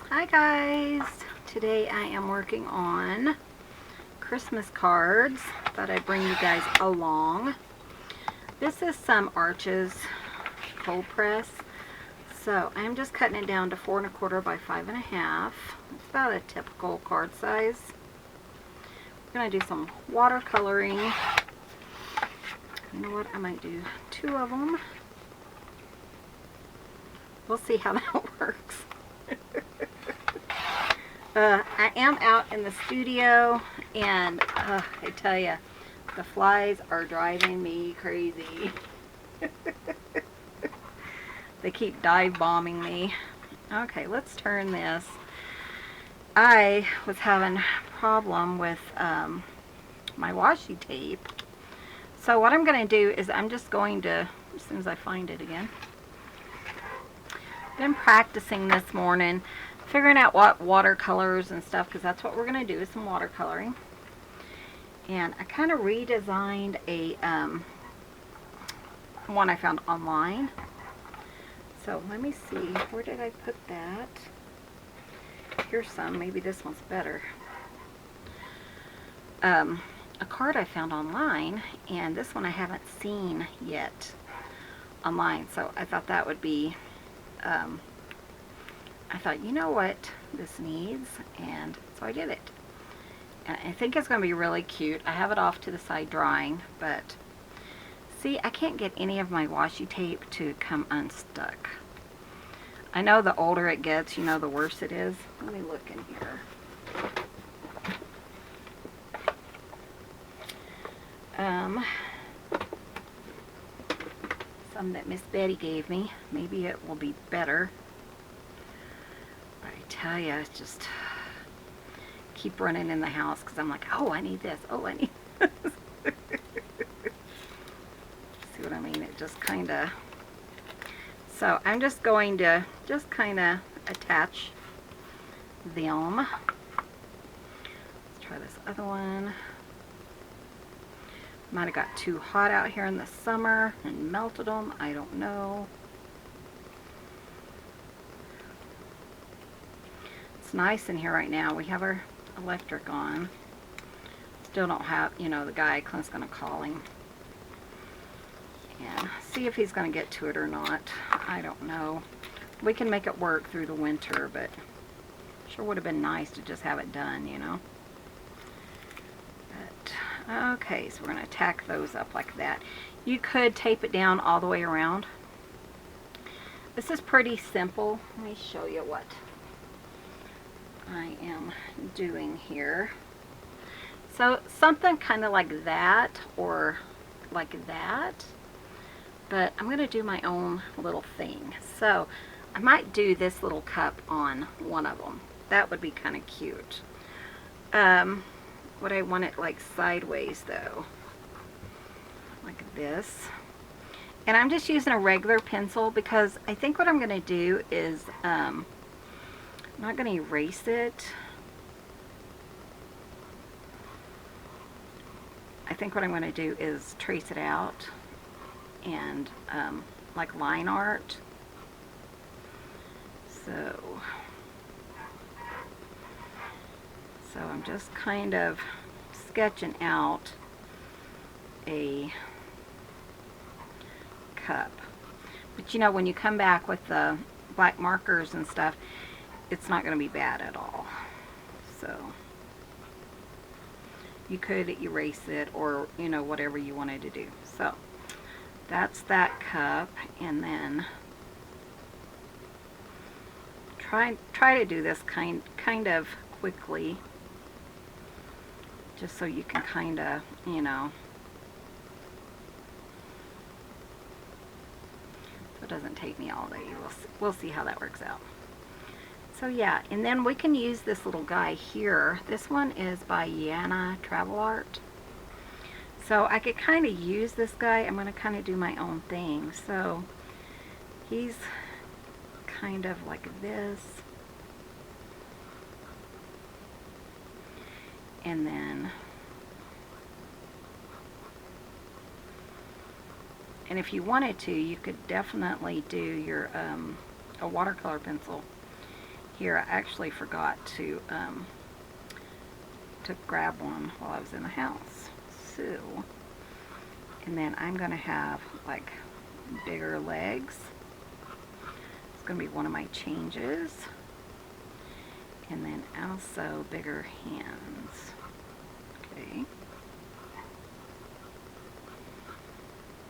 Hi guys! Today I am working on Christmas cards. Thought I'd bring you guys along. This is some Arches cold press. So I'm just cutting it down to 4 1/4 by 5 1/2. It's about a typical card size. I'm going to do some watercoloring. You know what? I might do 2 of them. We'll see how that works. I am out in the studio, and I tell you, the flies are driving me crazy. They keep dive bombing me. Okay, let's turn this. I was having a problem with my washi tape. So what I'm going to do is I'm just going to, as soon as I find it again, I've been practicing this morning, figuring out what watercolors and stuff, because that's what we're going to do, is some watercoloring. And I kind of redesigned a one I found online. So let me see, where did I put that? Here's some, maybe this one's better. A card I found online, and this one I haven't seen yet online, so I thought that would be, I thought, you know what this needs, and so I did it. And I think it's going to be really cute. I have it off to the side drying, but see, I can't get any of my washi tape to come unstuck. I know the older it gets, you know, the worse it is. Let me look in here. Some that Miss Betty gave me. Maybe it will be better. I tell you, it's just keep running in the house because I'm like, oh, I need this. Oh, I need this. See what I mean? It just kind of. So I'm just going to just kind of attach them. Let's try this other one. Might have got too hot out here in the summer and melted them. I don't know. It's nice in here right now. We have our electric on. Still don't have, you know, the guy, Clint's going to call him and see if he's going to get to it or not. I don't know. We can make it work through the winter, but sure would have been nice to just have it done, you know. Okay, so we're going to tack those up like that. You could tape it down all the way around. This is pretty simple. Let me show you what I am doing here. So something kind of like that or like that, but I'm going to do my own little thing. So I might do this little cup on one of them. That would be kind of cute. Would I want it like sideways though? Like this. And I'm just using a regular pencil because I think what I'm going to do is, I'm not going to erase it. I think what I'm going to do is trace it out and like line art. So I'm just kind of sketching out a cup. But you know, when you come back with the black markers and stuff, it's not going to be bad at all. So you could erase it or, you know, whatever you wanted to do. So that's that cup, and then try to do this kind of quickly, just so you can kind of, you know, so it doesn't take me all day. We'll see how that works out. So yeah, and then we can use this little guy here. This one is by Yana Travel Art. So I could kind of use this guy. I'm going to kind of do my own thing. So he's kind of like this. And then, and if you wanted to, you could definitely do your a watercolor pencil here. I actually forgot to grab one while I was in the house. So, and then I'm going to have like bigger legs. It's going to be one of my changes. And then also bigger hands. Okay.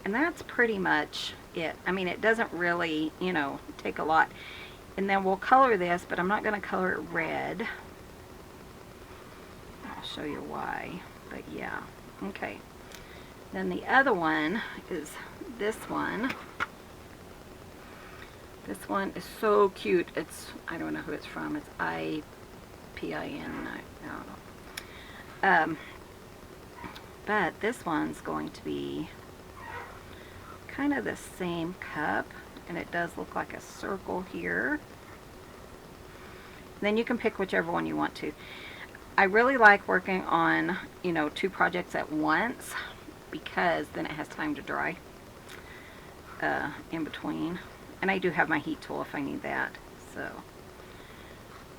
And that's pretty much it. I mean, it doesn't really, you know, take a lot. And then we'll color this, but I'm not going to color it red. I'll show you why. But yeah. Okay. Then the other one is this one. This one is so cute. It's, I don't know who it's from. It's IPIN. I don't know. But this one's going to be kind of the same cup. And it does look like a circle here. Then you can pick whichever one you want to. I really like working on, you know, 2 projects at once, because then it has time to dry in between. And I do have my heat tool if I need that. So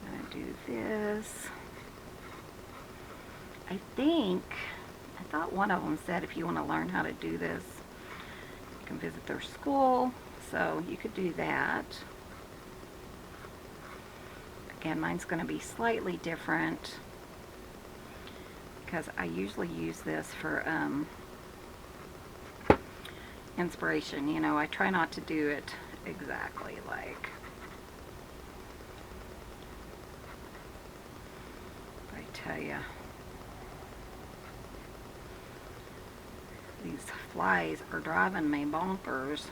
I'm going to do this. I thought one of them said if you want to learn how to do this, you can visit their school. So you could do that. Again, mine's going to be slightly different because I usually use this for inspiration. You know, I try not to do it exactly like I tell you. These flies are driving me bonkers.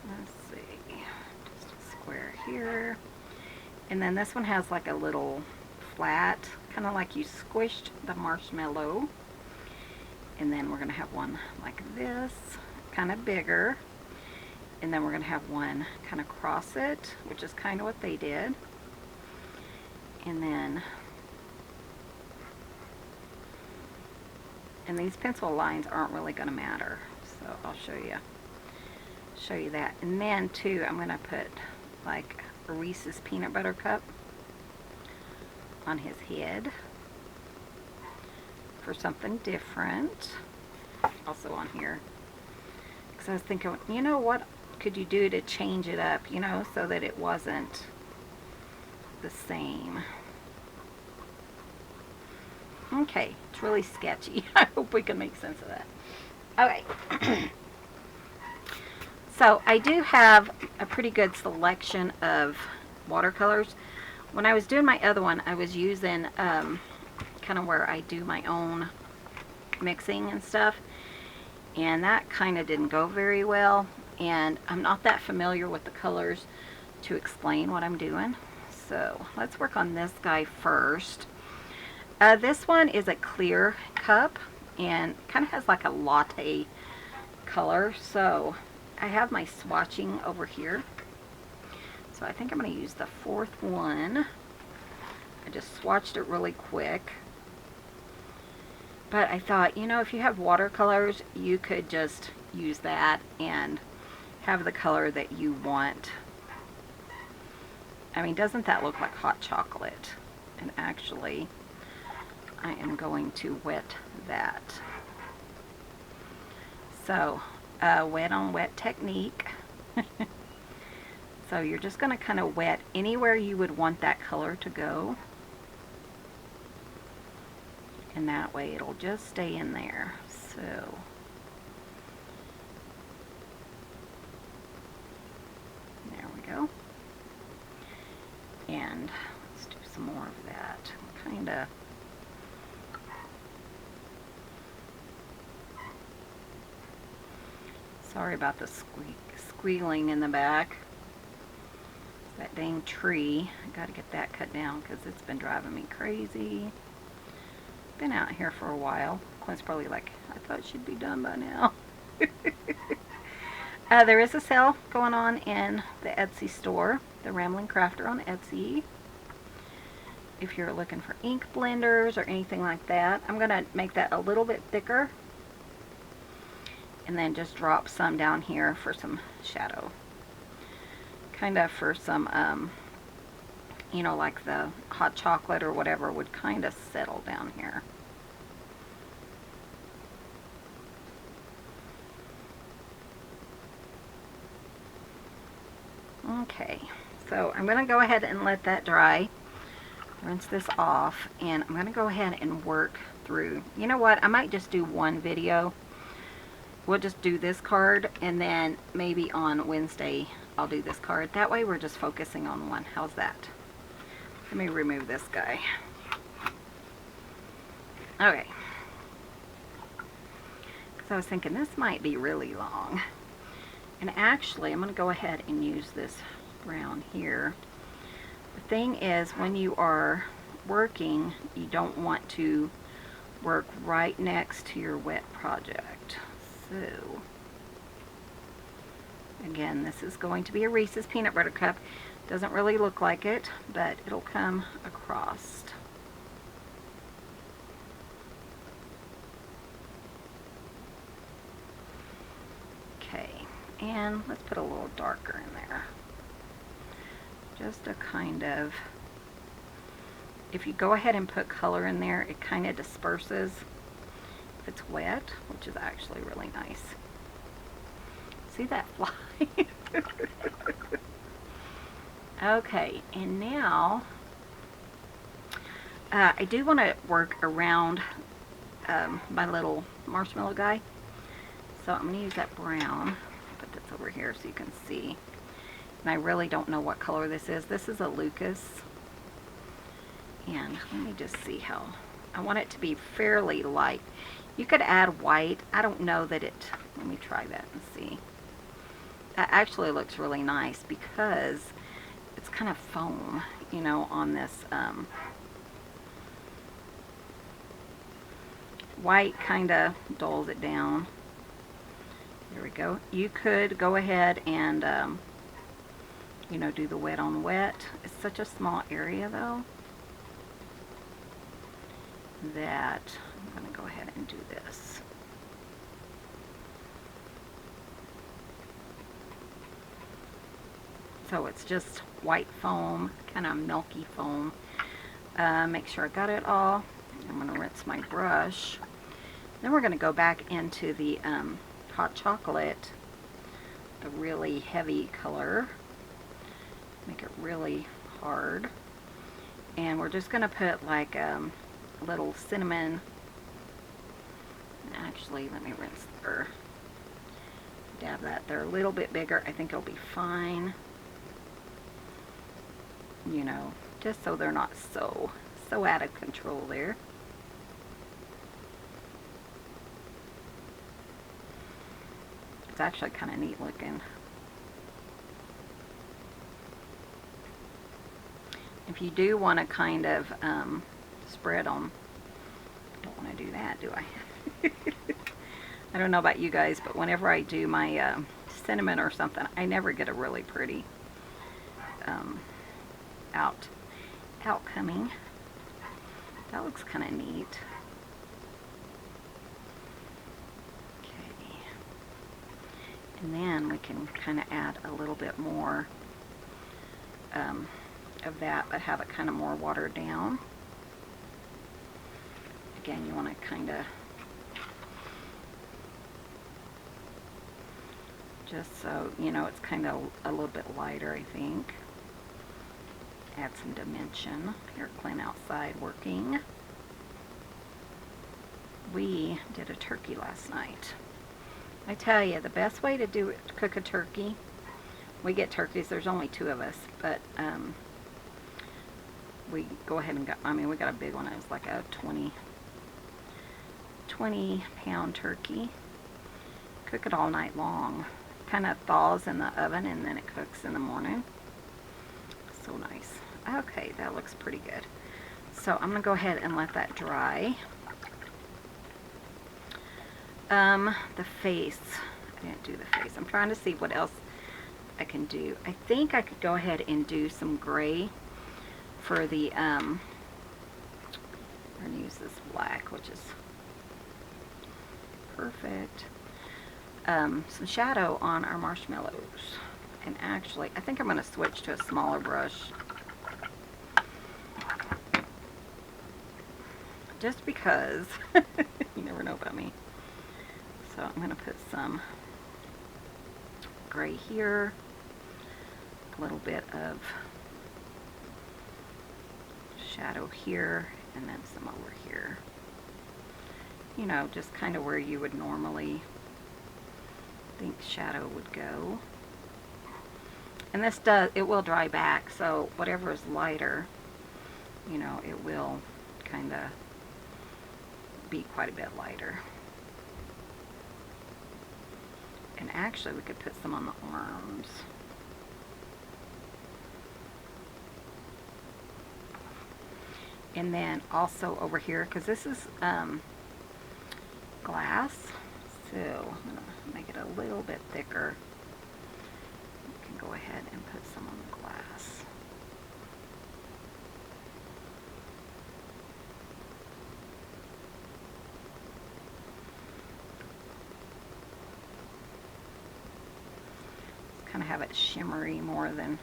Let's see, just a square here. And then this one has like a little flat, kind of like you squished the marshmallow. And then we're going to have one like this, kind of bigger. And then we're going to have one kind of cross it, which is kind of what they did. And then, and these pencil lines aren't really going to matter. So I'll show you that. And then too, I'm going to put like a Reese's peanut butter cup on his head for something different. Also on here, because I was thinking, you know, what could you do to change it up, you know, so that it wasn't the same. Okay, it's really sketchy. I hope we can make sense of that. Okay. So I do have a pretty good selection of watercolors. When I was doing my other one, I was using kind of where I do my own mixing and stuff, and that kind of didn't go very well, and I'm not that familiar with the colors to explain what I'm doing. So let's work on this guy first. This one is a clear cup and kind of has like a latte color. So I have my swatching over here. So I think I'm going to use the 4th one. I just swatched it really quick. But I thought, you know, if you have watercolors, you could just use that and have the color that you want. I mean, doesn't that look like hot chocolate? And actually, I am going to wet that. So, wet on wet technique. So you're just going to kind of wet anywhere you would want that color to go. And that way it'll just stay in there. So there we go. And let's do some more of that. Kind of sorry about the squealing in the back. That dang tree. I got to get that cut down because it's been driving me crazy. Been out here for a while. Quinn's probably like, I thought she'd be done by now. There is a sale going on in the Etsy store, the Rambling Crafter on Etsy. If you're looking for ink blenders or anything like that, I'm going to make that a little bit thicker. And then just drop some down here for some shadow. kind of for some, you know, like the hot chocolate or whatever would kind of settle down here. Okay, so I'm going to go ahead and let that dry. Rinse this off, and I'm going to go ahead and work through. You know what? I might just do one video. We'll just do this card, and then maybe on Wednesday I'll do this card. That way we're just focusing on one. How's that? Let me remove this guy. Okay. Because I was thinking this might be really long. And actually, I'm going to go ahead and use this brown here. The thing is, when you are working, you don't want to work right next to your wet project. So, again, this is going to be a Reese's peanut butter cup. Doesn't really look like it, but it'll come across. Okay, and let's put a little darker in there. Just a kind of, if you go ahead and put color in there, it kind of disperses if it's wet, which is actually really nice. See that fly? Okay, and now I do want to work around my little marshmallow guy. So I'm going to use that brown. Put this over here so you can see. And I really don't know what color this is. This is a Lucas. And let me just see how. I want it to be fairly light. You could add white. I don't know that it. Let me try that and see. That actually looks really nice because it's kind of foam, you know, on this. White kind of dulls it down. There we go. You could go ahead and you know, do the wet on wet. It's such a small area though that I'm going to go ahead and do this. So it's just white foam, kind of milky foam. Make sure I got it all. I'm going to rinse my brush. Then we're going to go back into the hot chocolate, the really heavy color. Make it really hard. And we're just going to put like a little cinnamon. Actually, let me rinse or dab that there a little bit bigger. I think it'll be fine. You know, just so they're not so out of control there. It's actually kind of neat looking. If you do want to kind of spread them, I don't want to do that, do I? I don't know about you guys, but whenever I do my cinnamon or something, I never get a really pretty outcoming. That looks kind of neat. Okay. And then we can kind of add a little bit more of that, but have it kind of more watered down. Again, you want to kind of just so you know it's kind of a little bit lighter, I think. Add some dimension. Here, Clint outside working. We did a turkey last night. I tell you, the best way to do it, to cook a turkey, we get turkeys, there's only 2 of us, but we go ahead and got, I mean, we got a big one. It was like a 20 pound turkey. Cook it all night long. Kind of thaws in the oven and then it cooks in the morning. So nice. Okay, that looks pretty good. So I'm going to go ahead and let that dry. The face. I didn't do the face. I'm trying to see what else I can do. I think I could go ahead and do some gray for the, I'm going to use this black, which is perfect. Some shadow on our marshmallows. And actually, I think I'm going to switch to a smaller brush. Just because you never know about me. So I'm going to put some gray here, a little bit of shadow here, and then some over here. You know, just kind of where you would normally think shadow would go. And this it will dry back, so whatever is lighter, you know, it will kind of be quite a bit lighter. And actually we could put some on the arms. And then also over here, because this is glass, so I'm going to make it a little bit thicker. You can go ahead and put some on the glass. Just kind of have it shimmery more than.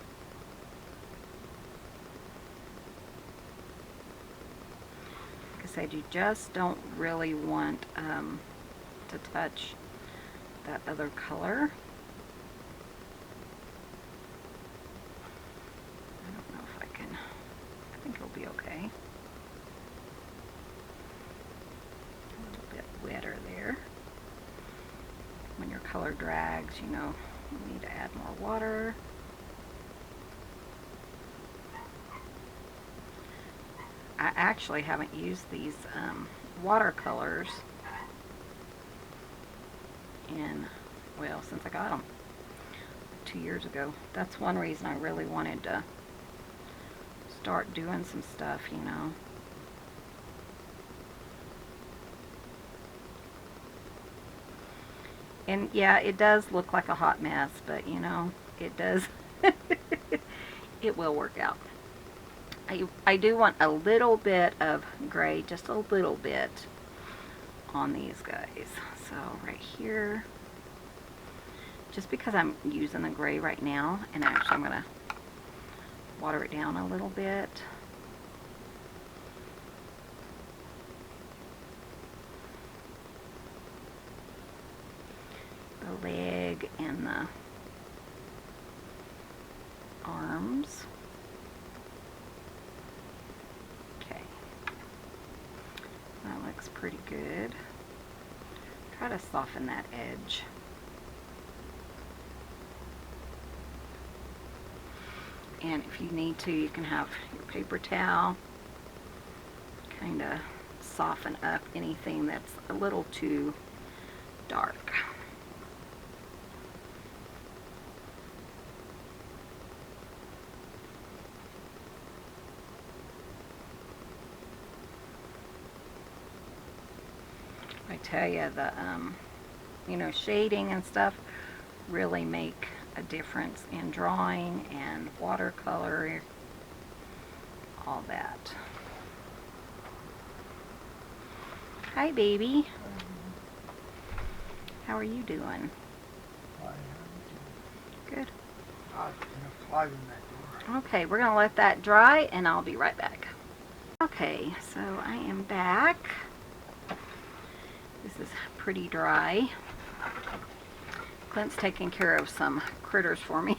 Said, you just don't really want to touch that other color. I don't know if I can. I think it'll be okay. A little bit wetter there. When your color drags, you know, you need to add more water. I actually haven't used these watercolors in, well, since I got them 2 years ago. That's one reason I really wanted to start doing some stuff, you know. And yeah, it does look like a hot mess, but you know, it does. It will work out. I do want a little bit of gray, just a little bit on these guys. So right here, just because I'm using the gray right now, and actually I'm going to water it down a little bit. The leg and the arms. That looks pretty good. Try to soften that edge. And if you need to, you can have your paper towel kind of soften up anything that's a little too dark. I tell you, the you know, shading and stuff really make a difference in drawing and watercolor, all that. Hi, baby. How are you doing? Good. Okay, we're gonna let that dry, and I'll be right back. Okay, so I am back. This is pretty dry. Clint's taking care of some critters for me.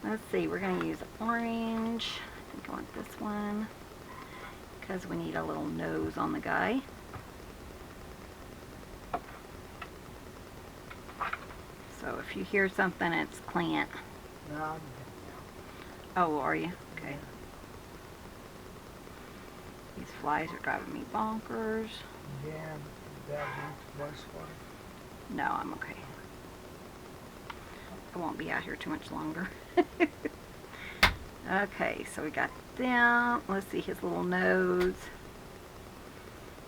Let's see, we're going to use orange. I think I want this one because we need a little nose on the guy. So if you hear something, it's Clint. No. Oh, are you? Okay. These flies are driving me bonkers. Yeah, that needs water. No, I'm okay. I won't be out here too much longer. Okay, so we got them. Let's see his little nose.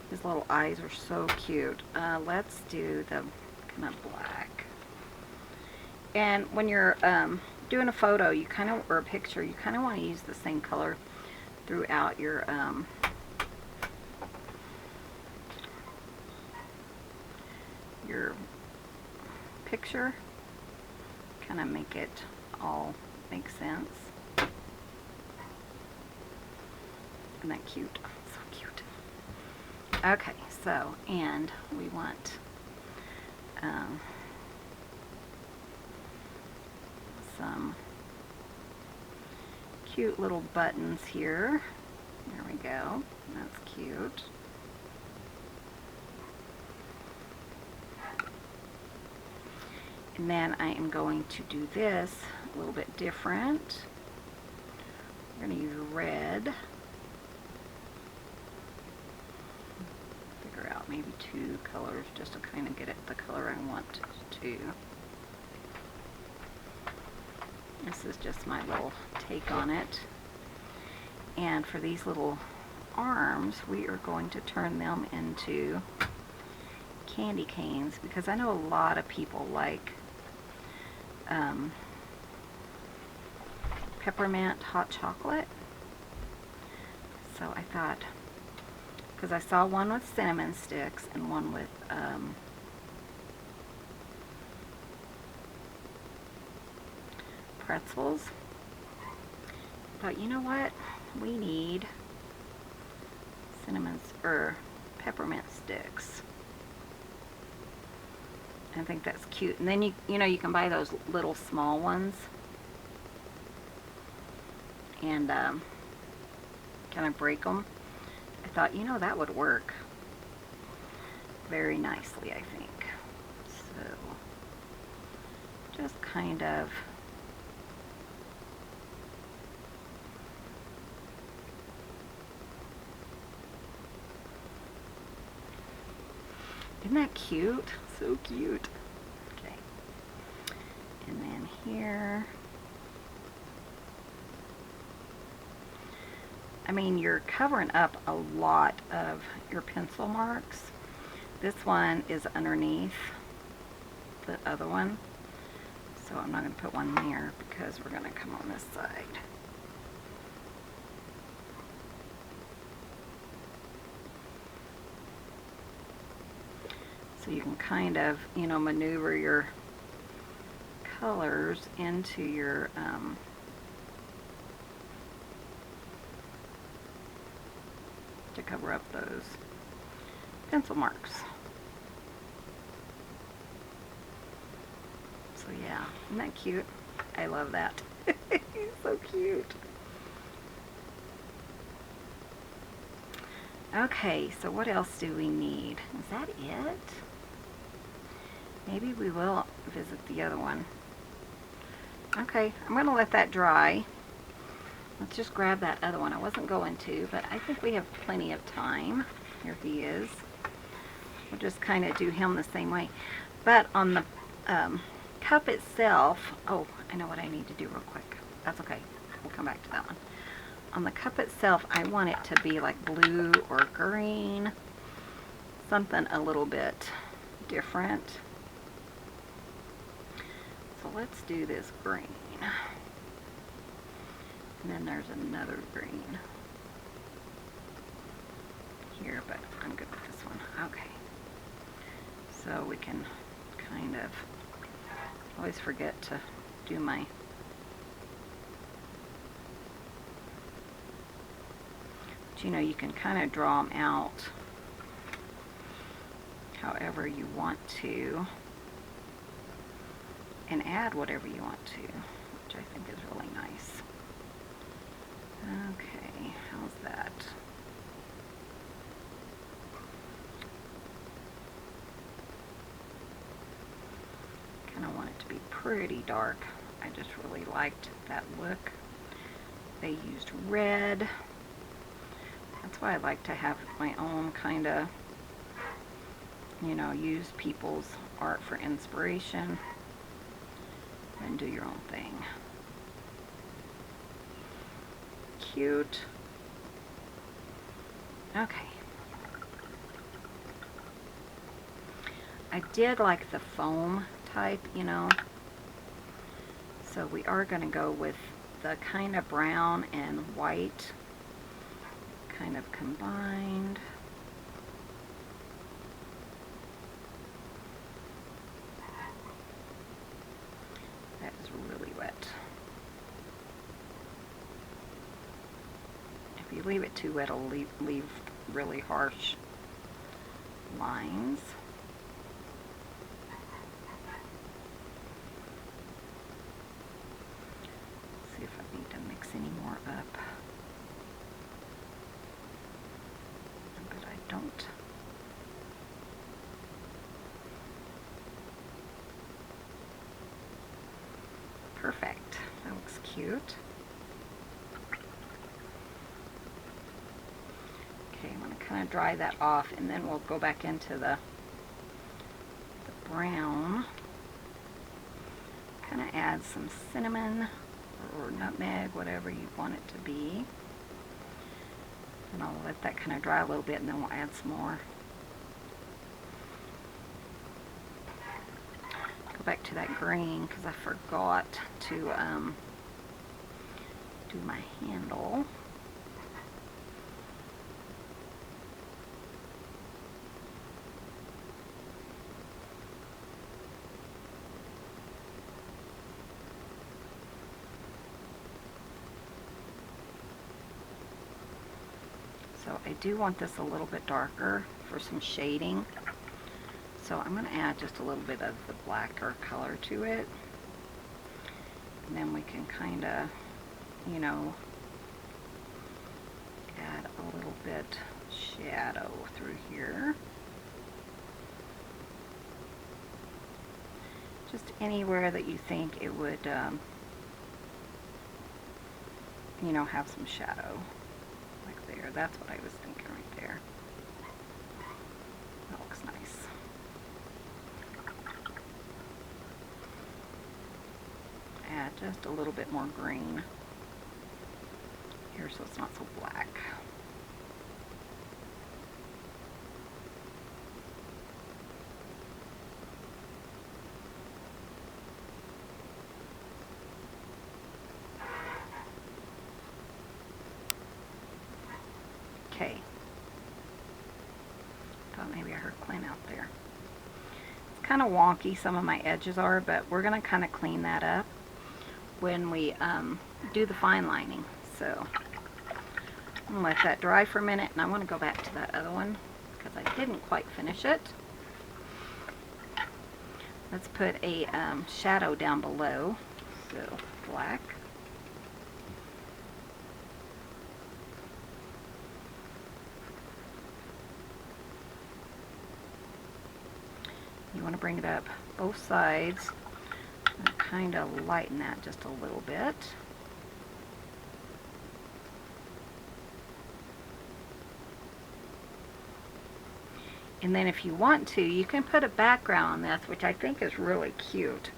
His little eyes are so cute. Let's do the kind of black. And when you're doing a photo, you kind of, or a picture, you kind of want to use the same color throughout your picture. kind of make it all make sense. Isn't that cute? So cute. Okay, so, and we want some cute little buttons here. There we go. That's cute. And then I am going to do this a little bit different. We're going to use red. Figure out maybe 2 colors just to kind of get it the color I want to. This is just my little take on it. And for these little arms, we are going to turn them into candy canes, because I know a lot of people like peppermint hot chocolate. So I thought, because I saw one with cinnamon sticks and one with pretzels, I thought, you know what, we need or peppermint sticks. I think that's cute. And then you know, you can buy those little small ones and kind of break them. I thought, you know, that would work very nicely, I think. So just kind of isn't that cute? So cute. Okay. And then here, I mean, you're covering up a lot of your pencil marks. This one is underneath the other one, so I'm not going to put one there because we're going to come on this side. So you can kind of, you know, maneuver your colors into your to cover up those pencil marks. So yeah, isn't that cute? I love that. So cute. Okay, so what else do we need? Is that it? Maybe we will visit the other one. Okay, I'm going to let that dry. Let's just grab that other one. I wasn't going to, but I think we have plenty of time. Here he is. We'll just kind of do him the same way. But on the cup itself, oh, I know what I need to do real quick. That's okay. We'll come back to that one. On the cup itself, I want it to be like blue or green. Something a little bit different. So let's do this green. And then there's another green here, but I'm good with this one. Okay. So we can kind of, always forget to do my you know, you can kind of draw them out however you want to and add whatever you want to, which I think is really nice. Okay, how's that? Kind of want it to be pretty dark. I just really liked that look. They used red. That's why I like to have my own kind of, you know, use people's art for inspiration and do your own thing. Cute. Okay. I did like the foam type, you know, so we are going to go with the kind of brown and white kind of combined. That is wet. If you leave it too wet, it'll leave really harsh lines. See if I need to mix any more up. But I don't. Perfect. That looks cute. Okay, I'm going to kind of dry that off, and then we'll go back into the brown. Kind of add some cinnamon or nutmeg, whatever you want it to be. And I'll let that kind of dry a little bit, and then we'll add some more. Go back to that green because I forgot to do my handle. So I do want this a little bit darker for some shading. So I'm going to add just a little bit of the blacker color to it. And then we can kind of, you know, add a little bit shadow through here. Just anywhere that you think it would, you know, have some shadow. Like there. That's what I was thinking right there. That looks nice. Add just a little bit more green here so it's not so black. Okay. Thought maybe I heard Clint out there. It's kind of wonky, some of my edges are, but we're going to kind of clean that up when we do the fine lining. So I'm going to let that dry for a minute, and I want to go back to that other one because I didn't quite finish it. Let's put a shadow down below, so black. You want to bring it up both sides. And kind of lighten that just a little bit. And then if you want to, you can put a background on this, which I think is really cute.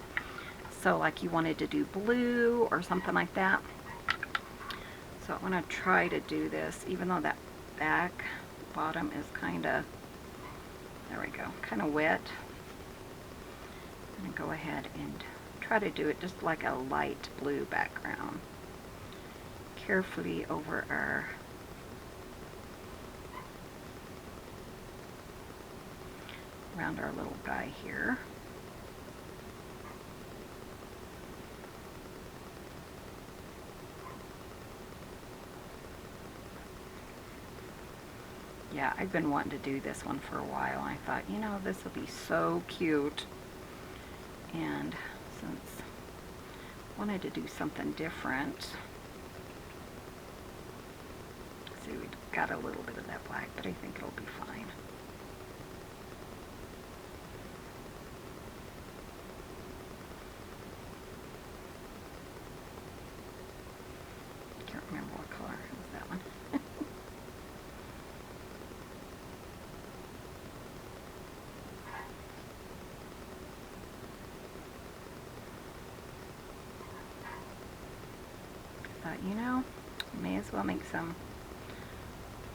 So like you wanted to do blue or something like that. So I'm going to try to do this, even though that back bottom is kind of, there we go, kind of wet. I'm going to go ahead and try to do it just like a light blue background. Carefully over our around our little guy here. Yeah, I've been wanting to do this one for a while. I thought, you know, this would be so cute. And since I wanted to do something different, see, we got a little bit of that black, but I think it'll be fine. Can't remember what color was that one. But you know, may as well make some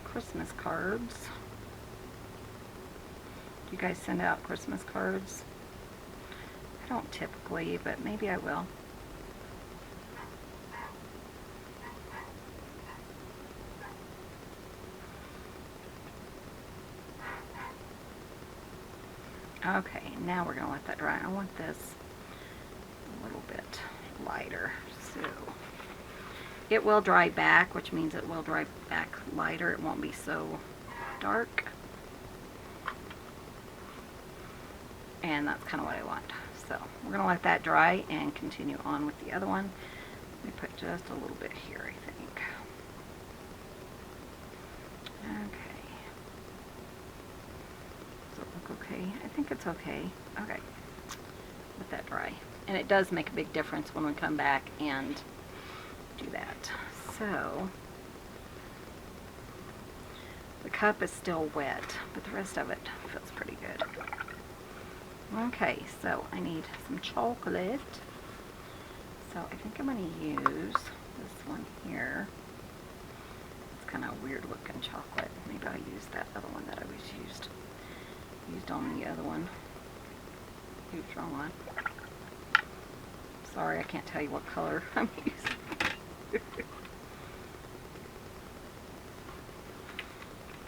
Christmas cards. Do you guys send out Christmas cards? I don't typically, but maybe I will. Okay, now we're going to let that dry. I want this a little bit light. lighter. So it will dry back, which means it will dry back lighter. It won't be so dark. And that's kind of what I want. So we're going to let that dry and continue on with the other one. Let me put just a little bit here, I think. Okay. Does it look okay? I think it's okay. Okay. Let that dry. And it does make a big difference when we come back and do that. So the cup is still wet, but the rest of it feels pretty good. Okay, so I need some chocolate. So I think I'm going to use this one here. It's kind of a weird looking chocolate. Maybe I'll use that other one that I was used on the other one. Oops, wrong one. Sorry, I can't tell you what color I'm using.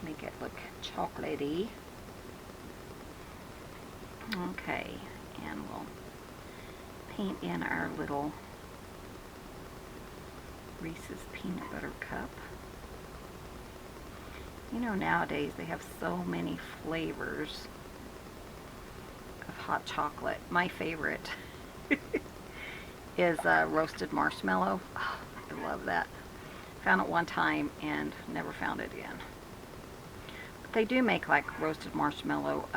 Make it look chocolatey. Okay, and we'll paint in our little Reese's peanut butter cup. You know, nowadays they have so many flavors of hot chocolate. My favorite is roasted marshmallow. Oh, I love that. Found it one time and never found it again. But they do make like roasted marshmallow,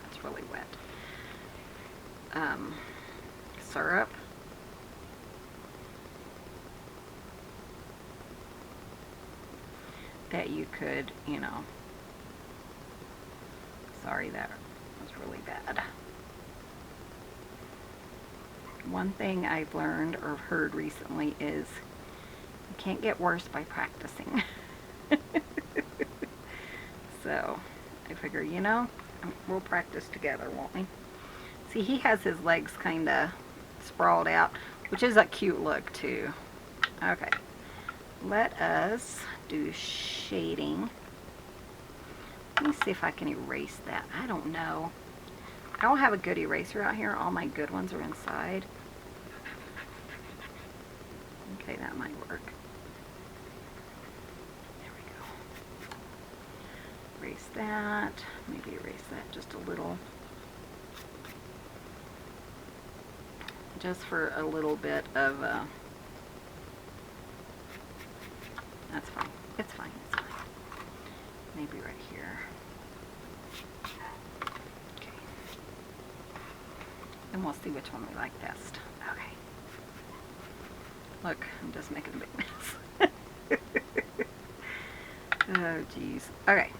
it's really wet, syrup. That you could, you know, sorry, that was really bad. One thing I've learned or heard recently is you can't get worse by practicing. So I figure, you know, we'll practice together, won't we? See, he has his legs kind of sprawled out, which is a cute look too. Okay, let us do shading. Let me see if I can erase that. I don't know. I don't have a good eraser out here. All my good ones are inside. Okay, that might work. There we go. Erase that. Maybe erase that just a little. Just for a little bit of that's fine. It's fine. It's fine. Maybe right here. Okay. And we'll see which one we like best. Okay. Look, I'm just making a big mess. Oh, geez. Okay.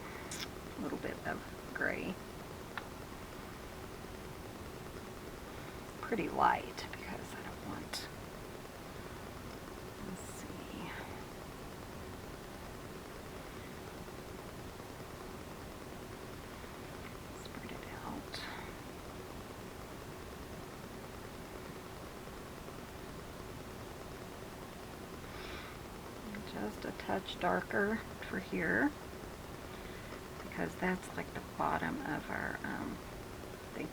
A little bit of gray. Pretty light because I don't want. Let's see. Spread it out. Just a touch darker for here because that's like the bottom of our thing.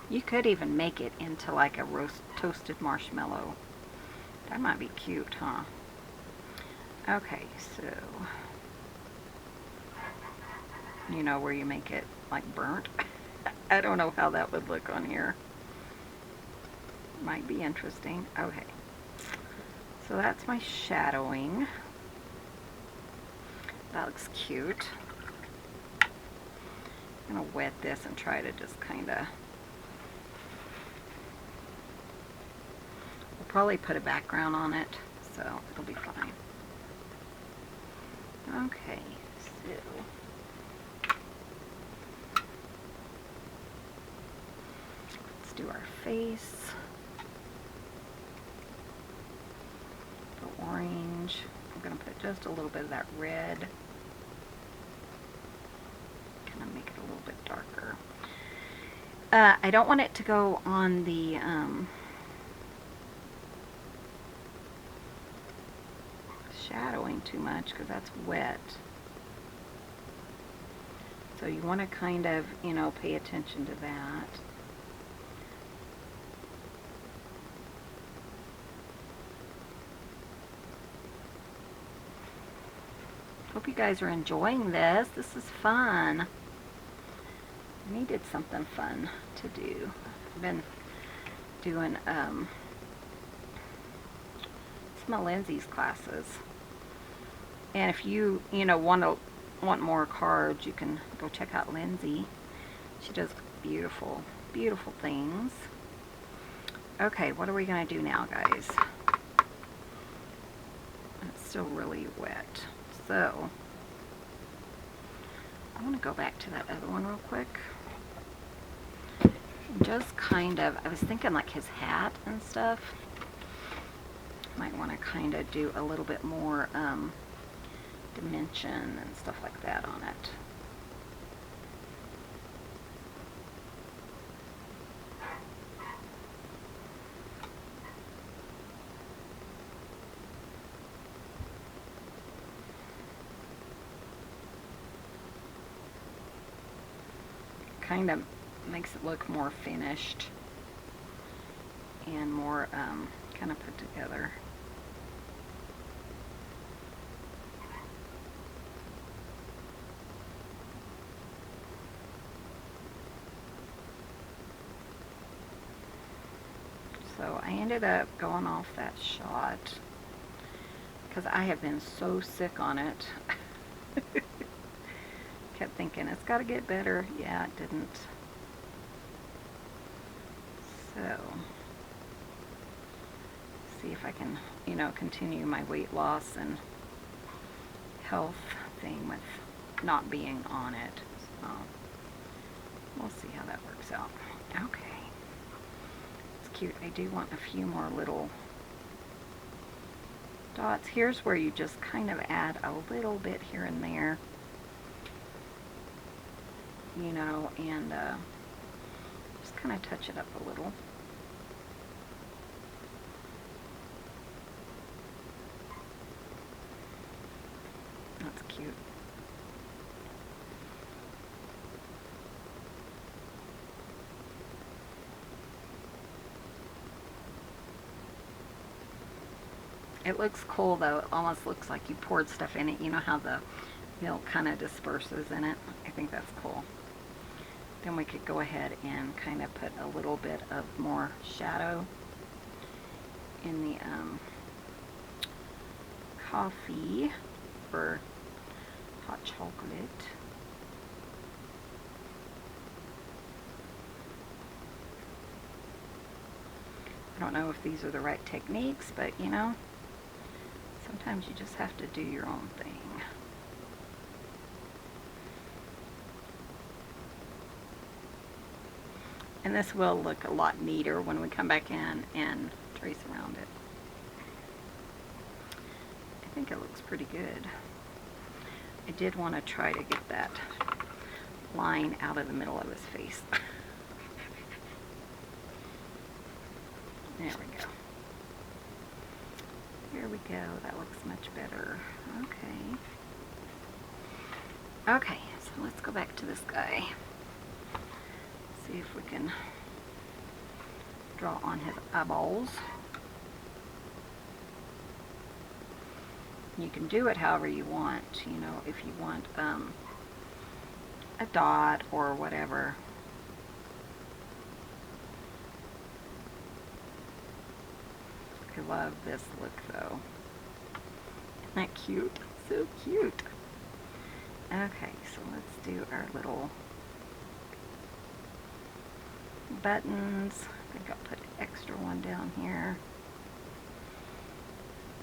You could even make it into like a toasted marshmallow. That might be cute, huh? Okay, so you know where you make it like burnt. I don't know how that would look on here. Might be interesting. Okay, so that's my shadowing. That looks cute. I'm gonna wet this and try to just kind of. We'll probably put a background on it, so it'll be fine. Okay, so let's do our face. The orange. I'm gonna put just a little bit of that red. Kind of make it a little bit darker. I don't want it to go on the shadowing too much because that's wet. So you want to kind of, you know, pay attention to that. Hope you guys are enjoying this. This is fun. I needed something fun to do. I've been doing some of Lindsay's classes. And if you want more cards, you can go check out Lindsay. She does beautiful, beautiful things. Okay, what are we going to do now, guys? It's still really wet. So, I want to go back to that other one real quick. Just kind of, I was thinking like his hat and stuff. Might want to kind of do a little bit more dimension and stuff like that on it. Kind of makes it look more finished and more kind of put together. So I ended up going off that shot because I have been so sick on it. Kept thinking it's got to get better. Yeah, it didn't. So, see if I can, continue my weight loss and health thing with not being on it. So, we'll see how that works out. Okay. It's cute. I do want a few more little dots. Here's where you just kind of add a little bit here and there. And just kind of touch it up a little. That's cute. It looks cool though. It almost looks like you poured stuff in it. You know how the milk kind of disperses in it? I think that's cool. Then we could go ahead and kind of put a little bit of more shadow in the coffee or hot chocolate. I don't know if these are the right techniques, but sometimes you just have to do your own thing. And this will look a lot neater when we come back in and trace around it. I think it looks pretty good. I did want to try to get that line out of the middle of his face. There we go. There we go. That looks much better. Okay. Okay, so let's go back to this guy. See if we can draw on his eyeballs. You can do it however you want, if you want a dot or whatever. I love this look though. Isn't that cute? So cute. Okay, so let's do our little buttons. I think I'll put an extra one down here.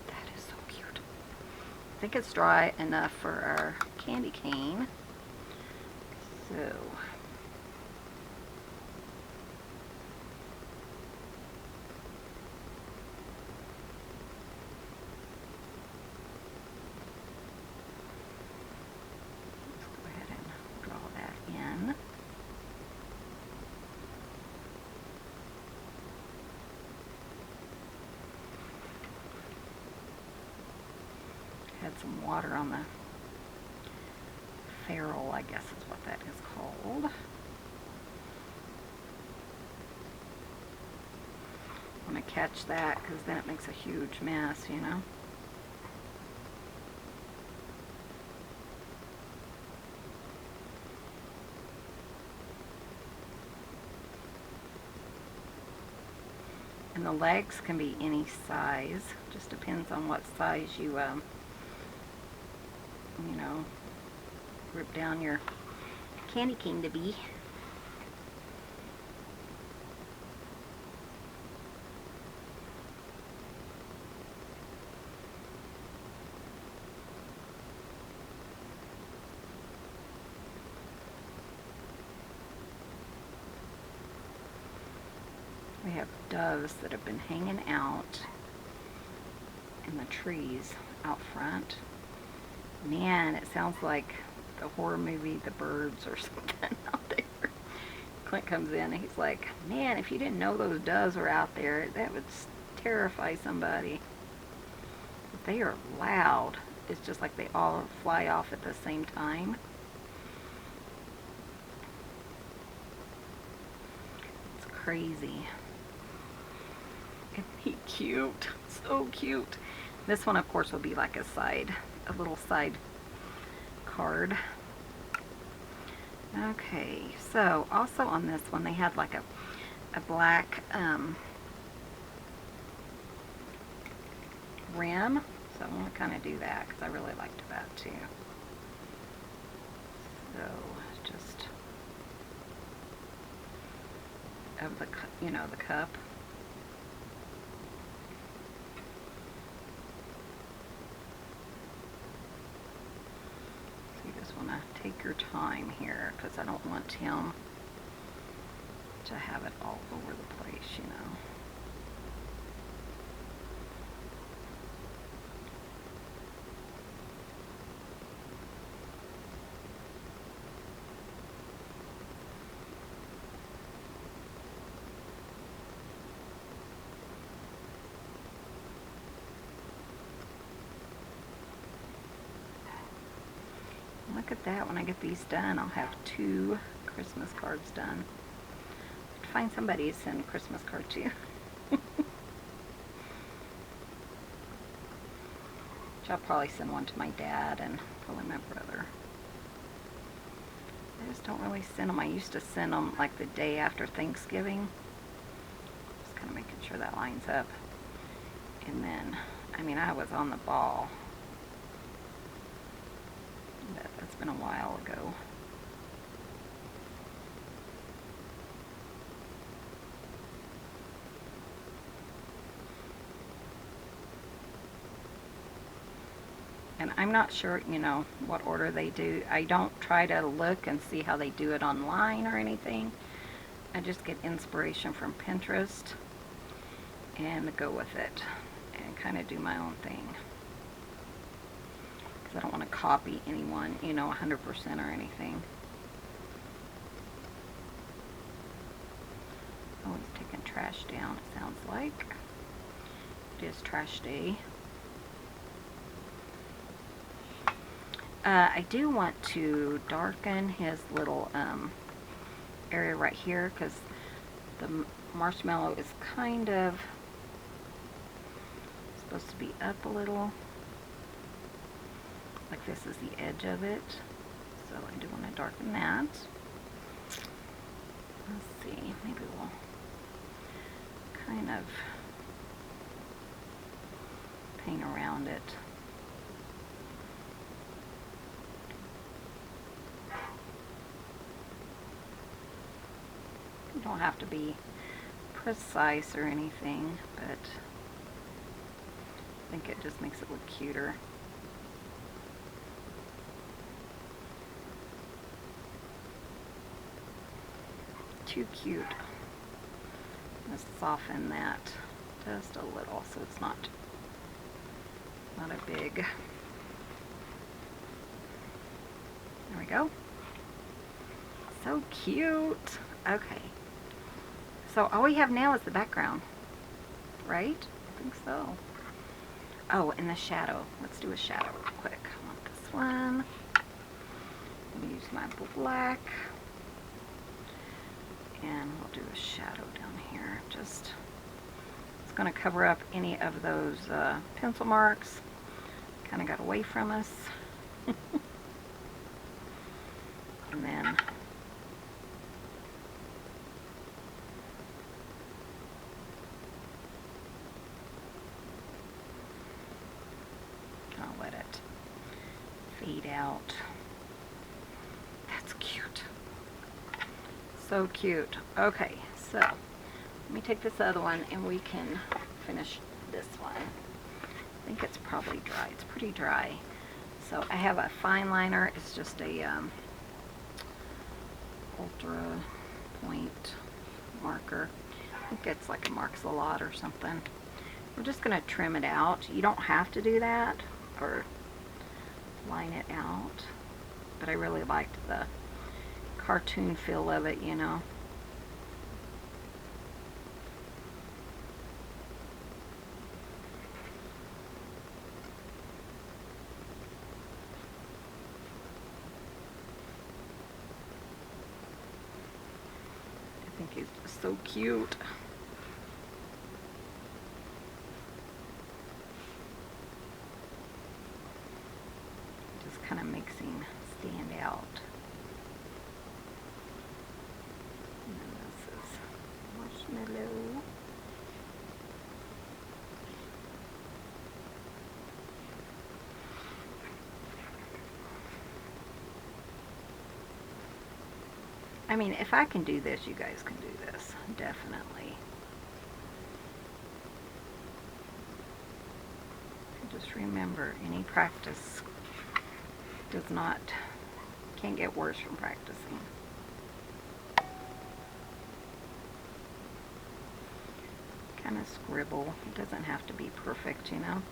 That is so cute. I think it's dry enough for our candy cane. So some water on the ferrule, I guess is what that is called. I want to catch that because then it makes a huge mess, And the legs can be any size. Just depends on what size you, you know, rip down your candy cane to be. We have doves that have been hanging out in the trees out front. Man, it sounds like the horror movie The Birds or something out there. Clint comes in and he's like, man, if you didn't know those doves were out there, that would terrify somebody. But they are loud. It's just like they all fly off at the same time. It's crazy. Isn't he cute? So cute. This one, of course, will be like a little side card. Okay, so also on this one, they had like a black rim. So I want to kind of do that because I really liked that too. So just of the, you know, the cup. Want to take your time here because I don't want him to have it all over the place, you know. Look at that. When I get these done, I'll have 2 Christmas cards done. Find somebody to send a Christmas card to. Which I'll probably send one to my dad and probably my brother. I just don't really send them. I used to send them like the day after Thanksgiving. Just kind of making sure that lines up. And then, I mean, I was on the ball. That's been a while ago. And I'm not sure, you know, what order they do. I don't try to look and see how they do it online or anything. I just get inspiration from Pinterest and go with it and kind of do my own thing. I don't want to copy anyone, you know, 100% or anything. Oh, he's taking trash down, it sounds like. It is trash day. I do want to darken his little area right here because the marshmallow is kind of supposed to be up a little. Like this is the edge of it, so I do want to darken that. Let's see, maybe we'll kind of paint around it. You don't have to be precise or anything, but I think it just makes it look cuter. Too cute. I'm going to soften that just a little so it's not a big. There we go. So cute. Okay. So all we have now is the background, right? I think so. Oh, and the shadow. Let's do a shadow real quick. I want this one. Let me use my black. And we'll do a shadow down here. Just, it's going to cover up any of those pencil marks. Kind of got away from us. And then fade out. That's cute. So cute. Okay, so let me take this other one and we can finish this one. I think it's probably dry. It's pretty dry. So I have a fine liner. It's just a ultra point marker. I think it's like a Marks a Lot or something. We're just going to trim it out. You don't have to do that or line it out, but I really liked the cartoon feel of it, you know. I think he's just so cute. Just kind of makes him stand out. And then this is marshmallow. I mean, if I can do this, you guys can do this, definitely. Just remember, any practice can't get worse from practicing. Kind of scribble. It doesn't have to be perfect, you know.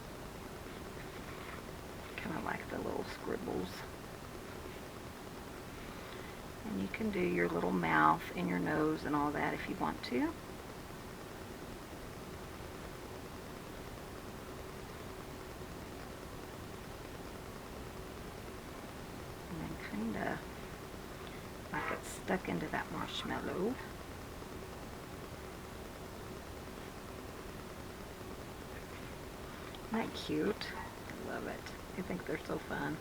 Kind of like the little scribbles. And you can do your little mouth and your nose and all that if you want to. And then kind of like it's stuck into that marshmallow. Isn't that cute? I love it. I think they're so fun.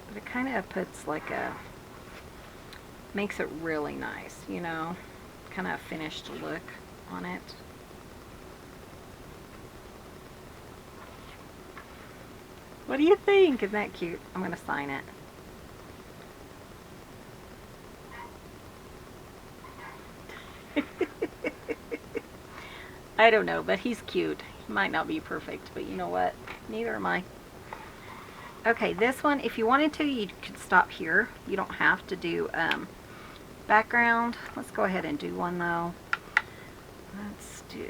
But it kind of puts like makes it really nice, you know, kind of a finished look on it. What do you think? Isn't that cute? I'm going to sign it. I don't know, but he's cute. He might not be perfect, but you know what? Neither am I. Okay, this one, if you wanted to, you could stop here. You don't have to do background. Let's go ahead and do one, though. Let's do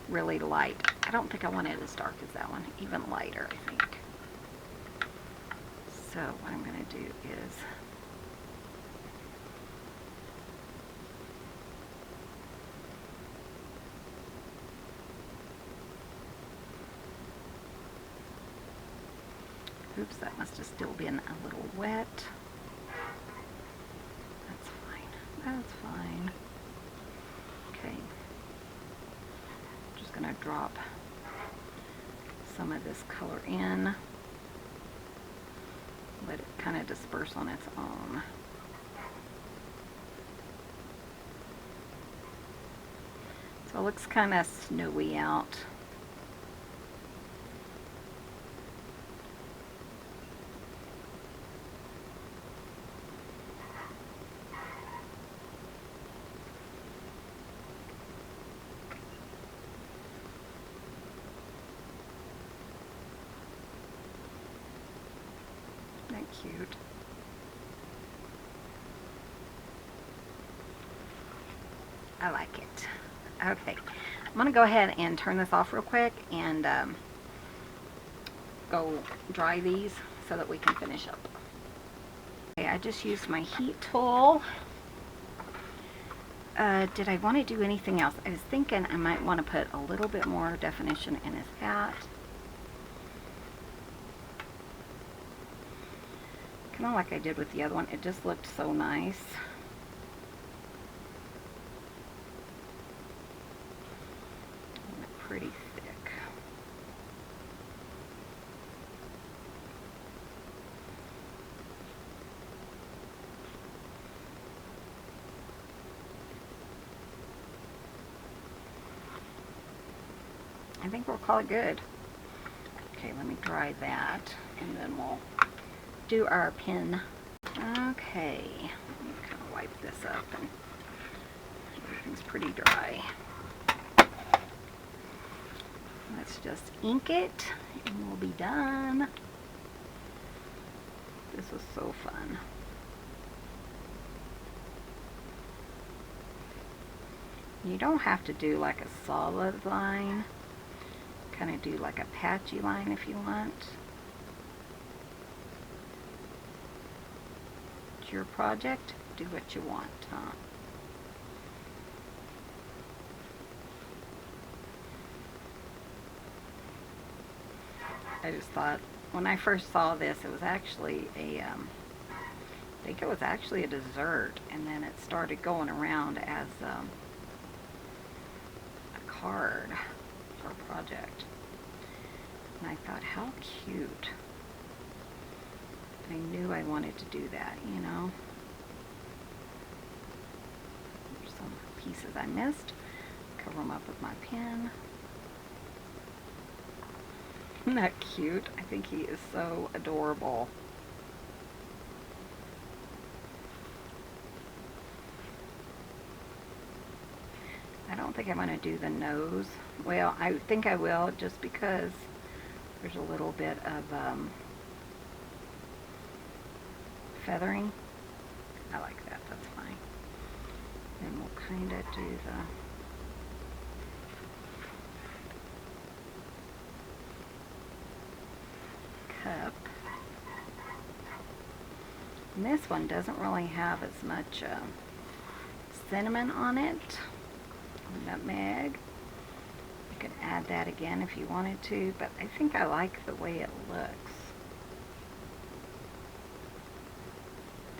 really light. I don't think I want it as dark as that one. Even lighter, I think. So what I'm going to do is oops, that must have still been a little wet. That's fine. That's fine. Okay. Just going to drop some of this color in. Let it kind of disperse on its own. So it looks kind of snowy out. Cute. I like it. Okay, I'm gonna go ahead and turn this off real quick and go dry these so that we can finish up. Okay, I just used my heat tool. Did I want to do anything else? I was thinking I might want to put a little bit more definition in his hat. Kind of like I did with the other one. It just looked so nice. And pretty thick. I think we'll call it good. Okay, let me dry that, and then we'll do our pin. Okay, let me kind of wipe this up, and everything's pretty dry. Let's just ink it, and we'll be done. This was so fun. You don't have to do like a solid line. Kind of do like a patchy line if you want. It's your project. Do what you want, huh? I just thought, when I first saw this, it was actually a, I think it was actually a dessert, and then it started going around as a card for a project. And I thought, how cute. I knew I wanted to do that, you know. There's some pieces I missed. Cover them up with my pen. Isn't that cute? I think he is so adorable. I don't think I'm going to do the nose. Well, I think I will, just because there's a little bit of feathering. I like that. That's fine. Then we'll kind of do the cup. And this one doesn't really have as much cinnamon on it. Nutmeg. You could add that again if you wanted to, but I think I like the way it looks.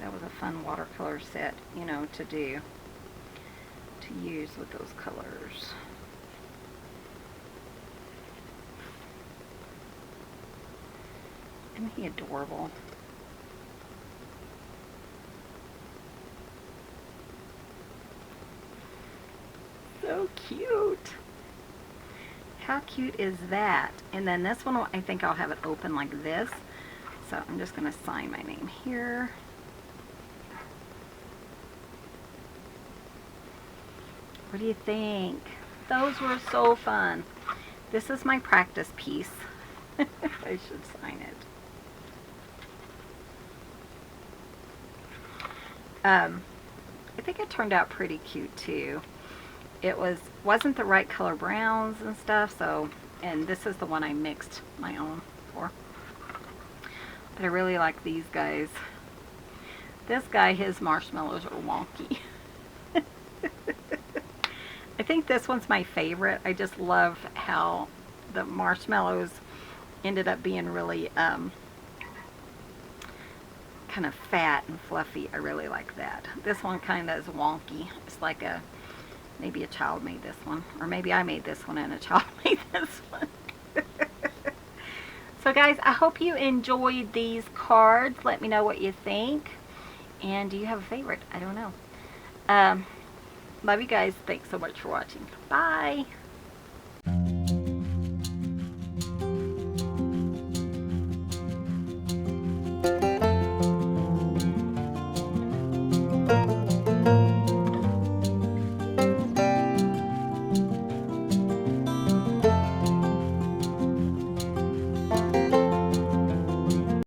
That was a fun watercolor set, you know, to do, to use with those colors. Isn't he adorable? So cute. How cute is that? And then this one, I think I'll have it open like this. So I'm just going to sign my name here. What do you think? Those were so fun. This is my practice piece. I should sign it. I think it turned out pretty cute too. It wasn't the right color browns and stuff, so, and this is the one I mixed my own for. But I really like these guys. This guy, his marshmallows are wonky. I think this one's my favorite. I just love how the marshmallows ended up being really kind of fat and fluffy. I really like that. This one kind of is wonky. It's like a, maybe a child made this one, or maybe I made this one and a child made this one. So guys, I hope you enjoyed these cards. Let me know what you think. And do you have a favorite? I don't know. Love you guys. Thanks so much for watching. Bye.